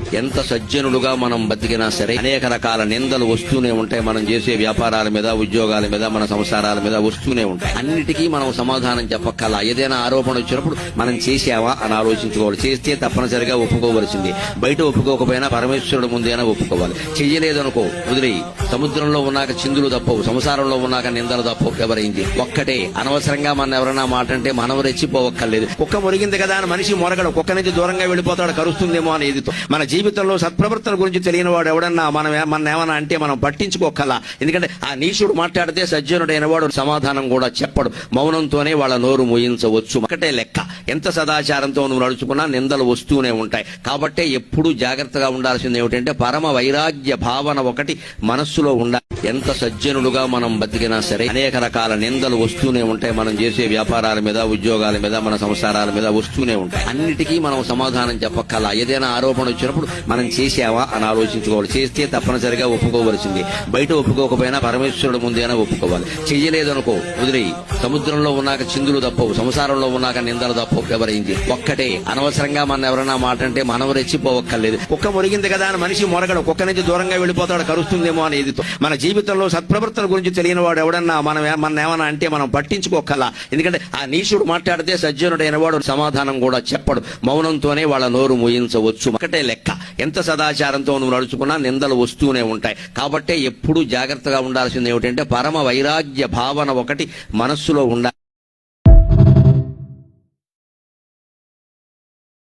ఎంత సజ్జనులుగా మనం బతికినా సరే అనేక రకాల నిందలు వస్తూనే ఉంటాయి. మనం చేసే వ్యాపారాల మీద, ఉద్యోగాల మీద, మన సంసారాల మీద వస్తూనే ఉంటాయి. అన్నిటికీ మనం సమాధానం చెప్పక్కల. ఏదైనా ఆరోపణ వచ్చినప్పుడు మనం చేసావా అని ఆలోచించుకోవాలి. చేస్తే తప్పనిసరిగా ఒప్పుకోవలసింది. బయట ఒప్పుకోకపోయినా పరమేశ్వరుడు ముందేనా ఒప్పుకోవాలి. చెయ్యలేదనుకో వదిలేయి. సముద్రంలో ఉన్నాక చిందులు తప్పవు, సంసారంలో ఉన్నాక నిందలు తప్పవు. ఎవరైంది ఒక్కటే. అనవసరంగా మన ఎవరైనా మాట అంటే మనం రెచ్చిపోవక్కర్లేదు. కుక్క మురిగింది కదా అని మనిషి మొరగడు. కుక్క నుంచి దూరంగా వెళ్ళిపోతాడు, కరుస్తుందేమో అనేది. మన జీవితంలో సత్ప్రవర్తన గురించి తెలియని వాడు ఎవడన్నా మన ఏమన్నా అంటే మనం పట్టించుకోకలా. ఎందుకంటే ఆ నీచుడు మాట్లాడితే సజ్జనుడైన వాడు సమాధానం కూడా చెప్పడు. మౌనంతోనే వాళ్ళ నోరు మోయించవచ్చు. ఒకటే లెక్క. ఎంత సదాచారంతో నువ్వు నడుచుకున్నా నిందలు వస్తూనే ఉంటాయి. కాబట్టే ఎప్పుడూ జాగ్రత్తగా ఉండాల్సింది ఏమిటంటే పరమ వైరాగ్య భావన ఒకటి మనస్సులో ఉండాలి. ఎంత సజ్జనులుగా మనం బతికినా సరే అనేక రకాల నిందలు వస్తూనే ఉంటాయి. మనం చేసే వ్యాపారాల మీద, ఉద్యోగాల మీద, మన సంసారాల మీద వస్తూనే ఉంటాయి. అన్నిటికీ మనం సమాధానం చెప్పక్కల. ఏదైనా ఆరోపణ వచ్చినప్పుడు మనం చేసావా అని ఆలోచించుకోవాలి. చేస్తే తప్పనిసరిగా ఒప్పుకోవలసింది. బయట ఒప్పుకోకపోయినా పరమేశ్వరుడు ముందేనా ఒప్పుకోవాలి. చెయ్యలేదనుకో వదిలేయి. సముద్రంలో ఉన్నాక చిందులు తప్పవు, సంసారంలో ఉన్నాక నిందలు తప్పవు. ఎవరైంది ఒక్కటే. అనవసరంగా మన ఎవరైనా మాట అంటే మనం రెచ్చిపోవక్కర్లేదు. కుక్క మురిగింది కదా అని మనిషి మొరగడు. కుక్క నుంచి దూరంగా వెళ్ళిపోతాడు, కరుస్తుందేమో అనేది. మన జీవితంలో సత్ప్రవర్తన గురించి తెలియని వాడు ఎవడన్నా మన ఏమన్నా అంటే మనం పట్టించుకోకలా. ఎందుకంటే ఆ నీచుడు మాట్లాడితే సజ్జనుడైన వాడు సమాధానం కూడా చెప్పడు. మౌనంతోనే వాళ్ళ నోరు మోయించవచ్చు. ఒకటే లెక్క. ఎంత సదాచారంతో నువ్వు నడుచుకున్నా నిందలు వస్తూనే ఉంటాయి. కాబట్టే ఎప్పుడూ జాగ్రత్తగా ఉండాల్సింది ఏమిటంటే పరమ వైరాగ్య భావన ఒకటి మనస్సులో ఉండాలి.